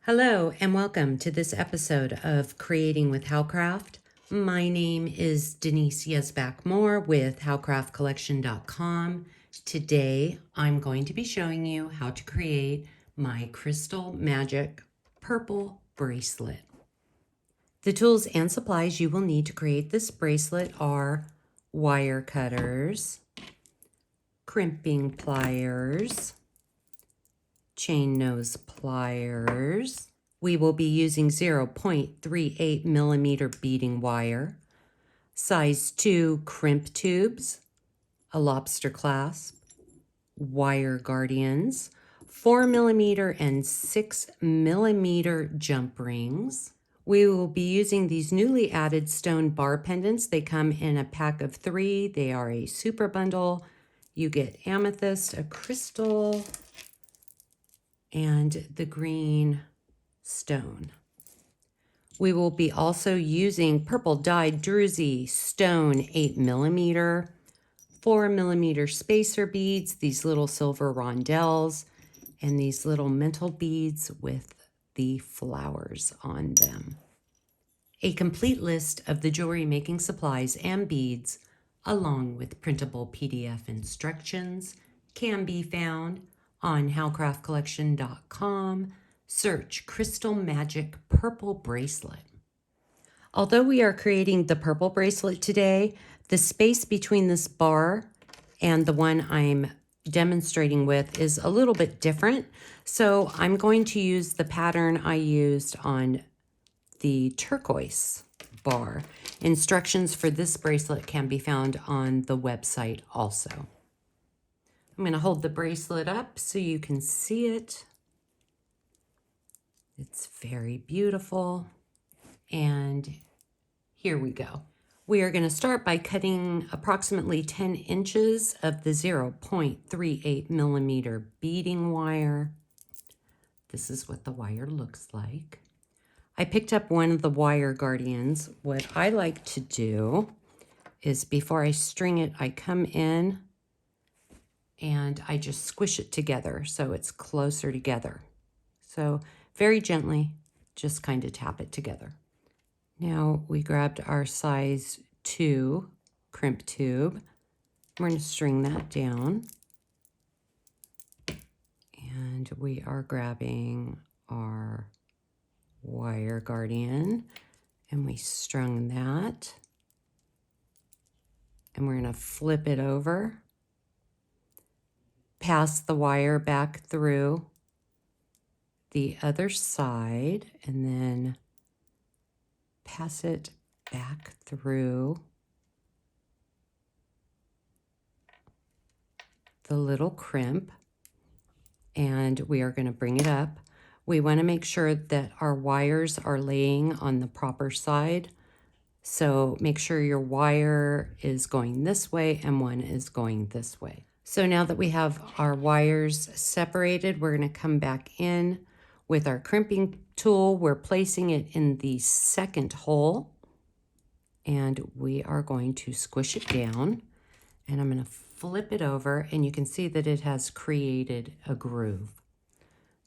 Hello and welcome to this episode of Creating with Howcraft. My name is Denise Yesbach-Moore with howcraftcollection.com. Today I'm going to be showing you how to create my Crystal Magic purple bracelet. The tools and supplies you will need to create this bracelet are wire cutters, crimping pliers, chain nose pliers. We will be using 0.38 millimeter beading wire, size 2 crimp tubes, a lobster clasp, wire guardians, 4 millimeter and 6 millimeter jump rings. We will be using these newly added stone bar pendants. They come in a pack of 3. They are a super bundle. You get amethyst, a crystal, and the green stone. We will be also using purple dyed druzy stone 8 millimeter, 4 millimeter spacer beads, these little silver rondells, and these little mental beads with the flowers on them. A complete list of the jewelry making supplies and beads, along with printable PDF instructions, can be found on howcraftcollection.com. Search Crystal Magic Purple Bracelet. Although we are creating the purple bracelet today, the space between this bar and the one I'm demonstrating with is a little bit different. So I'm going to use the pattern I used on the turquoise bar. Instructions for this bracelet can be found on the website also. I'm going to hold the bracelet up so you can see it. It's very beautiful. And here we go. We are going to start by cutting approximately 10 inches of the 0.38 millimeter beading wire. This is what the wire looks like. I picked up one of the wire guardians. What I like to do is before I string it, I come in and I just squish it together so it's closer together. So very gently, just kind of tap it together. Now we grabbed our size 2 crimp tube. We're going to string that down. And we are grabbing our wire guardian and we strung that. And we're going to flip it over, pass the wire back through the other side, and then pass it back through the little crimp, and we are going to bring it up. We want to make sure that our wires are laying on the proper side. So make sure your wire is going this way and one is going this way. So now that we have our wires separated, we're going to come back in with our crimping tool. We're placing it in the second hole and we are going to squish it down, and I'm going to flip it over and you can see that it has created a groove.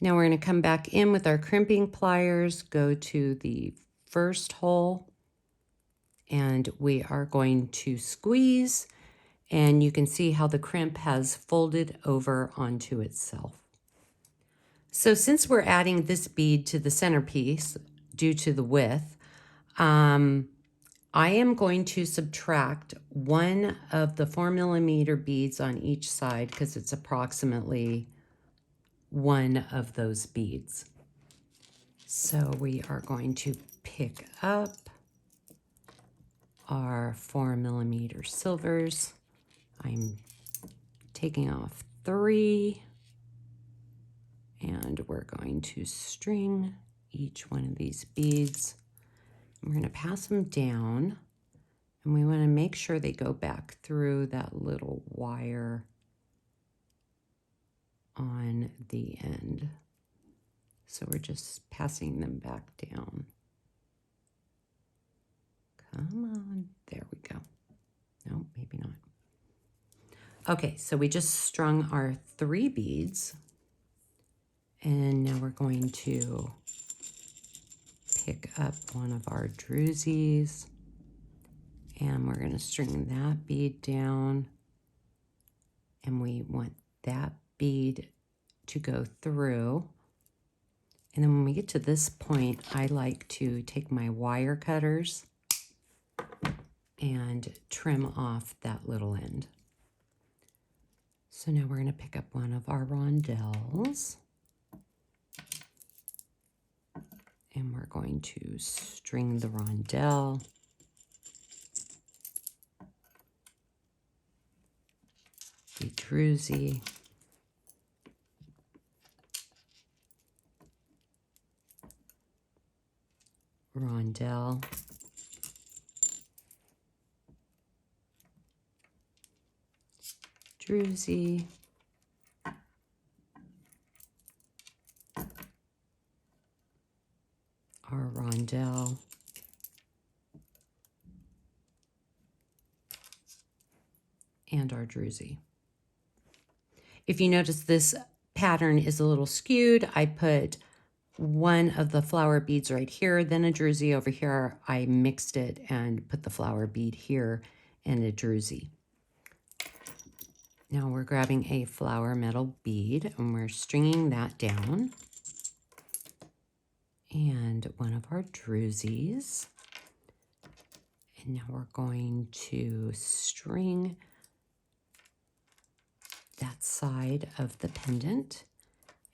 Now we're going to come back in with our crimping pliers, go to the first hole, and we are going to squeeze, and you can see how the crimp has folded over onto itself. So since we're adding this bead to the centerpiece due to the width, I am going to subtract one of the 4 millimeter beads on each side because it's approximately one of those beads. So we are going to pick up our 4 millimeter silvers. I'm taking off 3, and we're going to string each one of these beads. We're going to pass them down, and we want to make sure they go back through that little wire on the end. So we're just passing them back down. Come on, there we go. No, maybe not. Okay, so we just strung our 3 beads, and now we're going to pick up one of our druzys, and we're going to string that bead down, and we want that bead to go through. And then when we get to this point, I like to take my wire cutters and trim off that little end. So now we're going to pick up one of our rondells, and we're going to string the rondell, the druzy, rondell, druzy, our rondell, and our druzy. If you notice this pattern is a little skewed, I put one of the flower beads right here, then a druzy over here. I mixed it and put the flower bead here and a druzy. Now we're grabbing a flower metal bead and we're stringing that down. And one of our druzys. And now we're going to string that side of the pendant.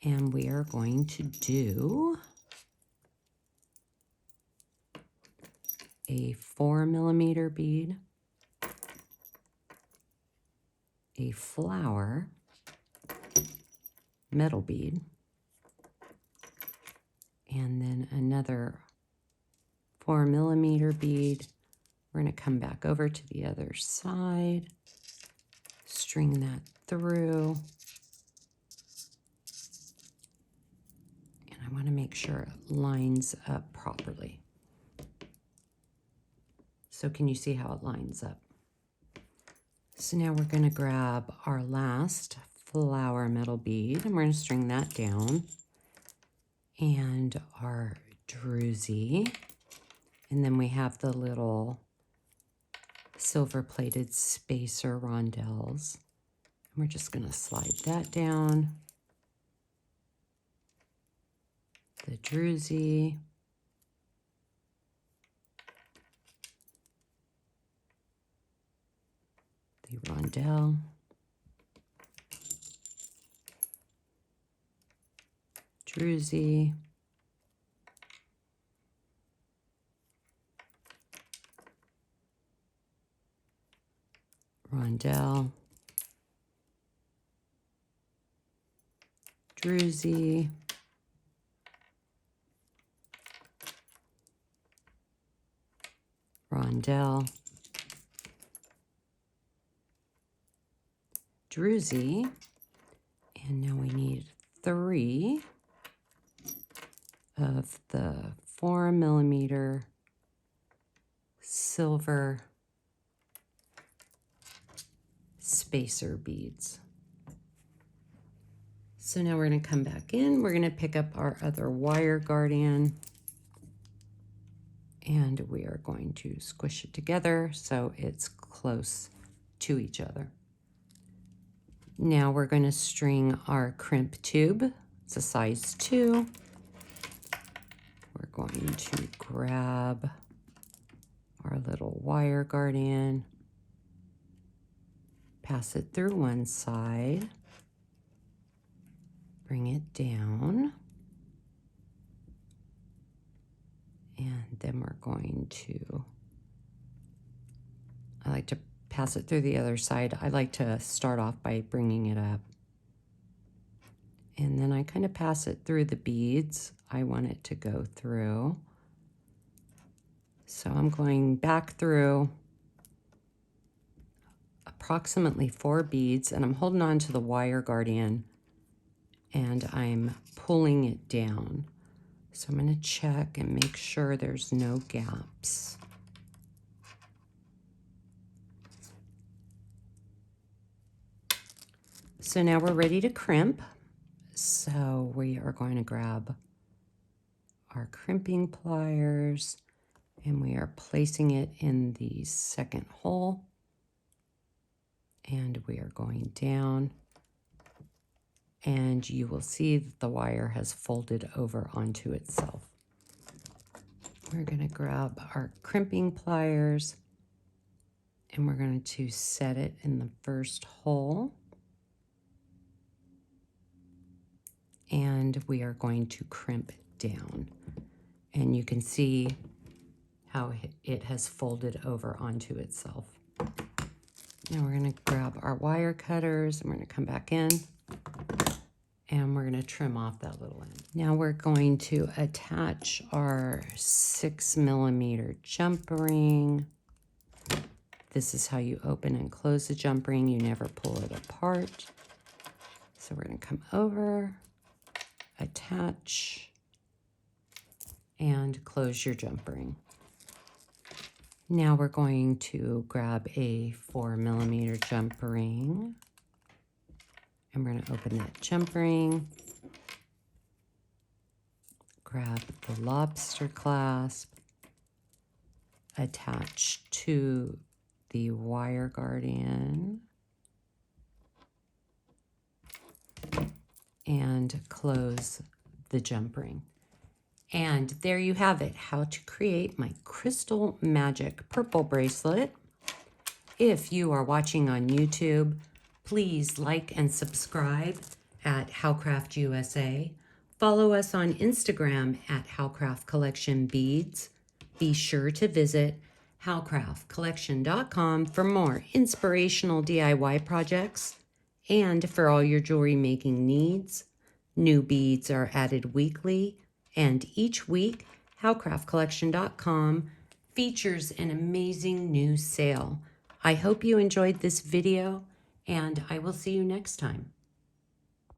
And we are going to do a 4mm bead, a flower metal bead, and then another 4mm bead. We're going to come back over to the other side, string that through, and I want to make sure it lines up properly. So can you see how it lines up? So now we're going to grab our last flower metal bead and we're going to string that down, and our druzy, and then we have the little silver plated spacer rondells, and we're just going to slide that down, the druzy, the rondell, druzy, rondell, druzy, rondell, druzy, and now we need 3 of the 4mm silver spacer beads. So now we're going to come back in, we're going to pick up our other wire guardian, and we are going to squish it together so it's close to each other. Now we're going to string our crimp tube. It's a size 2. We're going to grab our little wire guardian, pass it through one side, bring it down, and then we're going to, I like to pass it through the other side. I like to start off by bringing it up. And then I kind of pass it through the beads I want it to go through. So I'm going back through approximately 4 beads, and I'm holding on to the wire guardian and I'm pulling it down. So I'm going to check and make sure there's no gaps. So now we're ready to crimp. So we are going to grab our crimping pliers and we are placing it in the second hole. And we are going down. And you will see that the wire has folded over onto itself. We're going to grab our crimping pliers and we're going to set it in the first hole. And we are going to crimp down. And you can see how it has folded over onto itself. Now we're going to grab our wire cutters and we're going to come back in and we're going to trim off that little end. Now we're going to attach our 6mm jump ring. This is how you open and close the jump ring. You never pull it apart. So we're going to come over, attach, and close your jump ring. Now we're going to grab a 4mm jump ring. And we're going to open that jump ring. Grab the lobster clasp. Attach to the wire guardian. And close the jump ring. And there you have it, how to create my Crystal Magic purple bracelet. If you are watching on YouTube, please like and subscribe at Howcraft USA. Follow us on Instagram at Howcraft Collection Beads. Be sure to visit howcraftcollection.com for more inspirational DIY projects and for all your jewelry making needs. New beads are added weekly, and each week, howcraftcollection.com features an amazing new sale. I hope you enjoyed this video, and I will see you next time.